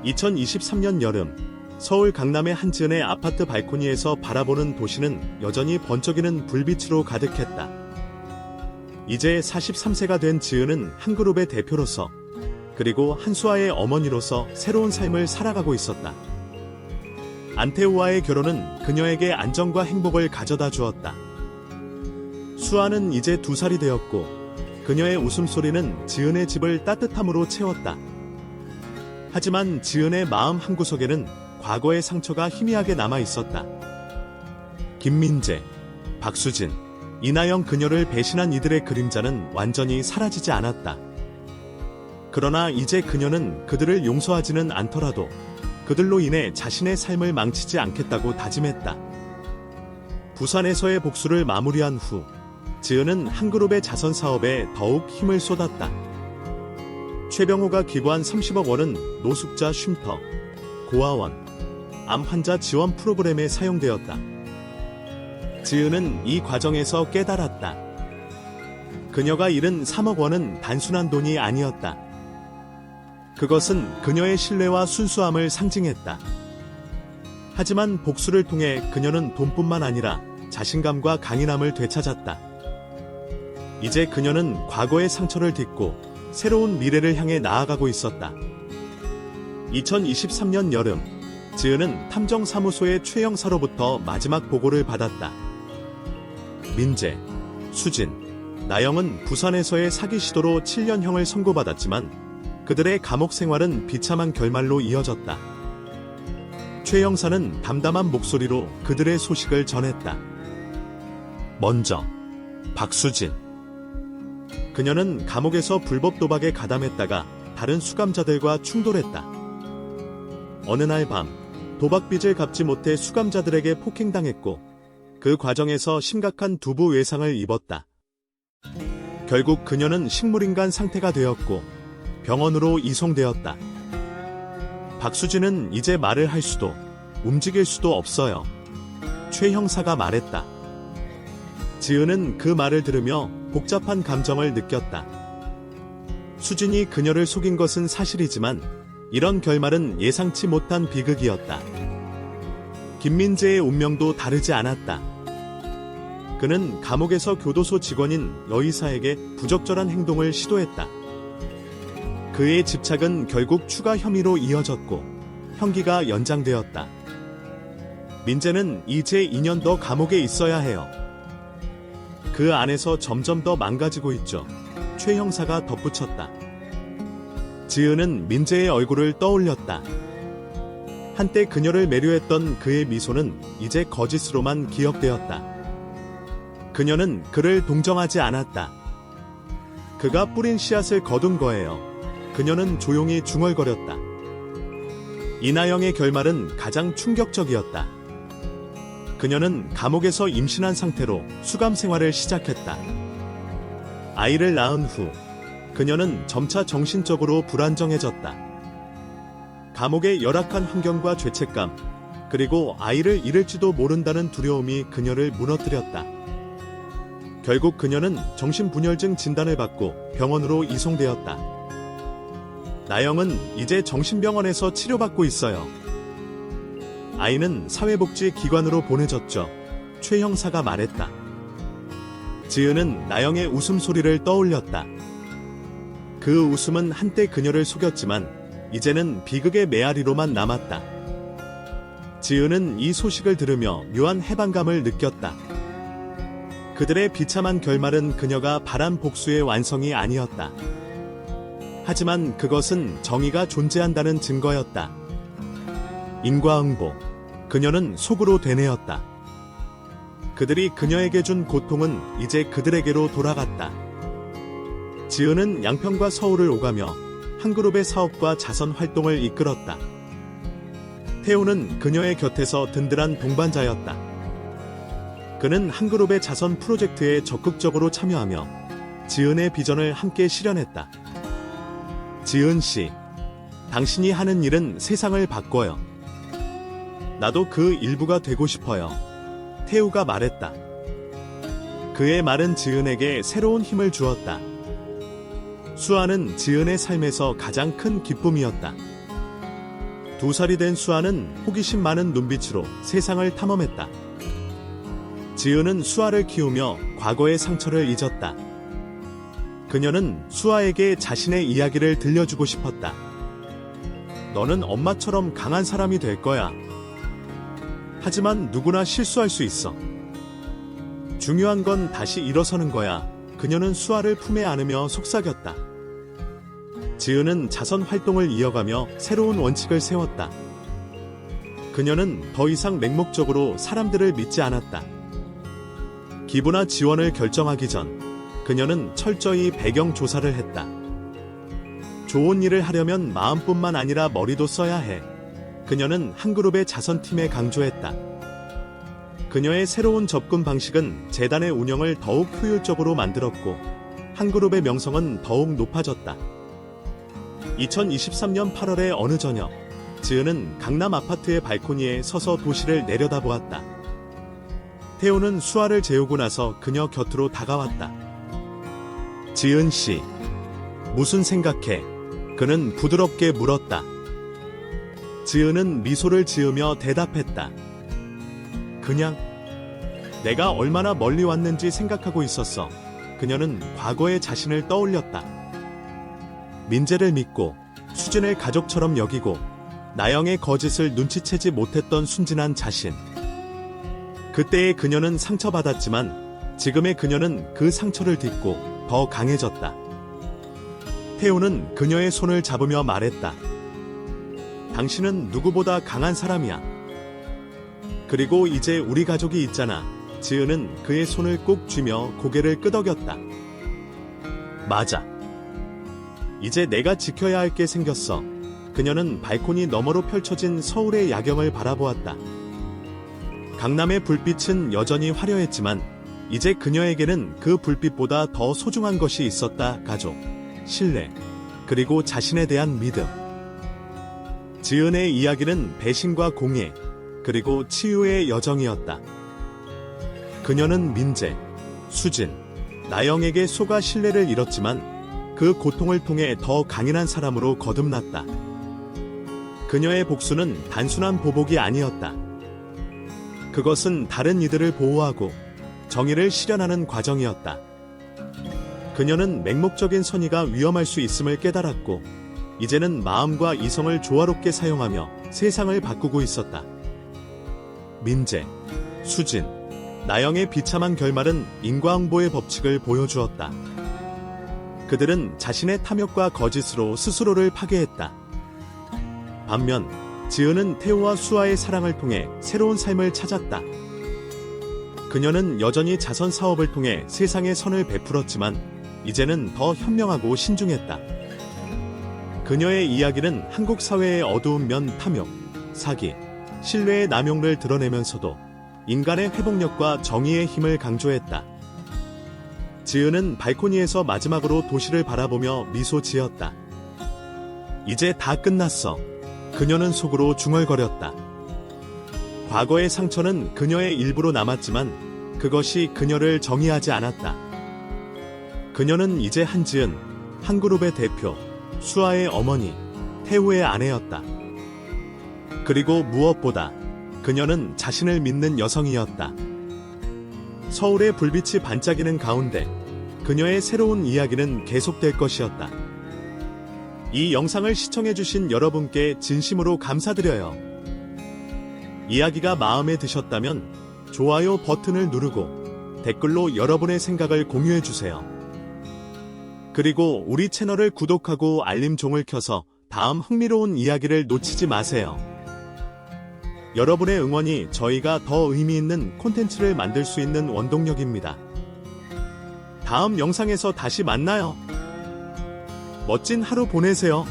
2023년 여름, 서울 강남의 한지은의 아파트 발코니에서 바라보는 도시는 여전히 번쩍이는 불빛으로 가득했다. 이제 43세가 된 지은은 한 그룹의 대표로서 그리고 한수아의 어머니로서 새로운 삶을 살아가고 있었다. 안태우와의 결혼은 그녀에게 안정과 행복을 가져다 주었다. 수아는 이제 2살이 되었고 그녀의 웃음소리는 지은의 집을 따뜻함으로 채웠다. 하지만 지은의 마음 한구석에는 과거의 상처가 희미하게 남아 있었다. 김민재, 박수진, 이나영 그녀를 배신한 이들의 그림자는 완전히 사라지지 않았다. 그러나 이제 그녀는 그들을 용서하지는 않더라도 그들로 인해 자신의 삶을 망치지 않겠다고 다짐했다. 부산에서의 복수를 마무리한 후 지은은 한 그룹의 자선 사업에 더욱 힘을 쏟았다. 최병호가 기부한 30억 원은 노숙자 쉼터, 고아원, 암 환자 지원 프로그램에 사용되었다. 지은은 이 과정에서 깨달았다. 그녀가 잃은 3억 원은 단순한 돈이 아니었다. 그것은 그녀의 신뢰와 순수함을 상징했다. 하지만 복수를 통해 그녀는 돈뿐만 아니라 자신감과 강인함을 되찾았다. 이제 그녀는 과거의 상처를 딛고 새로운 미래를 향해 나아가고 있었다. 2023년 여름, 지은은 탐정사무소의 최 형사로부터 마지막 보고를 받았다. 민재, 수진, 나영은 부산에서의 사기 시도로 7년형을 선고받았지만 그들의 감옥 생활은 비참한 결말로 이어졌다. 최 형사는 담담한 목소리로 그들의 소식을 전했다. 먼저, 박수진. 그녀는 감옥에서 불법 도박에 가담했다가 다른 수감자들과 충돌했다. 어느 날 밤, 도박빚을 갚지 못해 수감자들에게 폭행당했고 그 과정에서 심각한 두부 외상을 입었다. 결국 그녀는 식물인간 상태가 되었고 병원으로 이송되었다. 박수진은 이제 말을 할 수도 움직일 수도 없어요. 최 형사가 말했다. 지은은 그 말을 들으며 복잡한 감정을 느꼈다. 수진이 그녀를 속인 것은 사실이지만 이런 결말은 예상치 못한 비극이었다. 김민재의 운명도 다르지 않았다. 그는 감옥에서 교도소 직원인 여의사에게 부적절한 행동을 시도했다. 그의 집착은 결국 추가 혐의로 이어졌고 형기가 연장되었다. 민재는 이제 2년 더 감옥에 있어야 해요. 그 안에서 점점 더 망가지고 있죠. 최 형사가 덧붙였다. 지은은 민재의 얼굴을 떠올렸다. 한때 그녀를 매료했던 그의 미소는 이제 거짓으로만 기억되었다. 그녀는 그를 동정하지 않았다. 그가 뿌린 씨앗을 거둔 거예요. 그녀는 조용히 중얼거렸다. 이나영의 결말은 가장 충격적이었다. 그녀는 감옥에서 임신한 상태로 수감 생활을 시작했다. 아이를 낳은 후 그녀는 점차 정신적으로 불안정해졌다. 감옥의 열악한 환경과 죄책감, 그리고 아이를 잃을지도 모른다는 두려움이 그녀를 무너뜨렸다. 결국 그녀는 정신분열증 진단을 받고 병원으로 이송되었다. 나영은 이제 정신병원에서 치료받고 있어요. 아이는 사회복지기관으로 보내졌죠. 최 형사가 말했다. 지은은 나영의 웃음소리를 떠올렸다. 그 웃음은 한때 그녀를 속였지만 이제는 비극의 메아리로만 남았다. 지은은 이 소식을 들으며 묘한 해방감을 느꼈다. 그들의 비참한 결말은 그녀가 바란 복수의 완성이 아니었다. 하지만 그것은 정의가 존재한다는 증거였다. 인과응보. 그녀는 속으로 되뇌었다. 그들이 그녀에게 준 고통은 이제 그들에게로 돌아갔다. 지은은 양평과 서울을 오가며 한 그룹의 사업과 자선 활동을 이끌었다. 태우는 그녀의 곁에서 든든한 동반자였다. 그는 한 그룹의 자선 프로젝트에 적극적으로 참여하며 지은의 비전을 함께 실현했다. 지은 씨, 당신이 하는 일은 세상을 바꿔요. 나도 그 일부가 되고 싶어요. 태우가 말했다. 그의 말은 지은에게 새로운 힘을 주었다. 수아는 지은의 삶에서 가장 큰 기쁨이었다. 2살이 된 수아는 호기심 많은 눈빛으로 세상을 탐험했다. 지은은 수아를 키우며 과거의 상처를 잊었다. 그녀는 수아에게 자신의 이야기를 들려주고 싶었다. 너는 엄마처럼 강한 사람이 될 거야. 하지만 누구나 실수할 수 있어. 중요한 건 다시 일어서는 거야. 그녀는 수아를 품에 안으며 속삭였다. 지은은 자선 활동을 이어가며 새로운 원칙을 세웠다. 그녀는 더 이상 맹목적으로 사람들을 믿지 않았다. 기부나 지원을 결정하기 전 그녀는 철저히 배경 조사를 했다. 좋은 일을 하려면 마음뿐만 아니라 머리도 써야 해. 그녀는 한 그룹의 자선팀에 강조했다. 그녀의 새로운 접근 방식은 재단의 운영을 더욱 효율적으로 만들었고 한 그룹의 명성은 더욱 높아졌다. 2023년 8월의 어느 저녁, 지은은 강남 아파트의 발코니에 서서 도시를 내려다보았다. 태우는 수아를 재우고 나서 그녀 곁으로 다가왔다. 지은 씨, 무슨 생각해? 그는 부드럽게 물었다. 지은은 미소를 지으며 대답했다. 그냥 내가 얼마나 멀리 왔는지 생각하고 있었어. 그녀는 과거의 자신을 떠올렸다. 민재를 믿고 수진을 가족처럼 여기고 나영의 거짓을 눈치채지 못했던 순진한 자신. 그때의 그녀는 상처받았지만 지금의 그녀는 그 상처를 딛고 더 강해졌다. 태우는 그녀의 손을 잡으며 말했다. 당신은 누구보다 강한 사람이야. 그리고 이제 우리 가족이 있잖아. 지은은 그의 손을 꼭 쥐며 고개를 끄덕였다. 맞아. 이제 내가 지켜야 할 게 생겼어. 그녀는 발코니 너머로 펼쳐진 서울의 야경을 바라보았다. 강남의 불빛은 여전히 화려했지만 이제 그녀에게는 그 불빛보다 더 소중한 것이 있었다. 가족, 신뢰, 그리고 자신에 대한 믿음. 지은의 이야기는 배신과 공예, 그리고 치유의 여정이었다. 그녀는 민재, 수진, 나영에게 속아 신뢰를 잃었지만 그 고통을 통해 더 강인한 사람으로 거듭났다. 그녀의 복수는 단순한 보복이 아니었다. 그것은 다른 이들을 보호하고 정의를 실현하는 과정이었다. 그녀는 맹목적인 선의가 위험할 수 있음을 깨달았고 이제는 마음과 이성을 조화롭게 사용하며 세상을 바꾸고 있었다. 민재, 수진, 나영의 비참한 결말은 인과응보의 법칙을 보여주었다. 그들은 자신의 탐욕과 거짓으로 스스로를 파괴했다. 반면 지은은 태우와 수아의 사랑을 통해 새로운 삶을 찾았다. 그녀는 여전히 자선 사업을 통해 세상에 선을 베풀었지만 이제는 더 현명하고 신중했다. 그녀의 이야기는 한국 사회의 어두운 면 탐욕, 사기, 신뢰의 남용을 드러내면서도 인간의 회복력과 정의의 힘을 강조했다. 지은은 발코니에서 마지막으로 도시를 바라보며 미소 지었다. 이제 다 끝났어. 그녀는 속으로 중얼거렸다. 과거의 상처는 그녀의 일부로 남았지만 그것이 그녀를 정의하지 않았다. 그녀는 이제 한지은, 한 그룹의 대표, 수아의 어머니, 태우의 아내였다. 그리고 무엇보다 그녀는 자신을 믿는 여성이었다. 서울의 불빛이 반짝이는 가운데 그녀의 새로운 이야기는 계속될 것이었다. 이 영상을 시청해주신 여러분께 진심으로 감사드려요. 이야기가 마음에 드셨다면 좋아요 버튼을 누르고 댓글로 여러분의 생각을 공유해주세요. 그리고 우리 채널을 구독하고 알림종을 켜서 다음 흥미로운 이야기를 놓치지 마세요. 여러분의 응원이 저희가 더 의미 있는 콘텐츠를 만들 수 있는 원동력입니다. 다음 영상에서 다시 만나요. 멋진 하루 보내세요.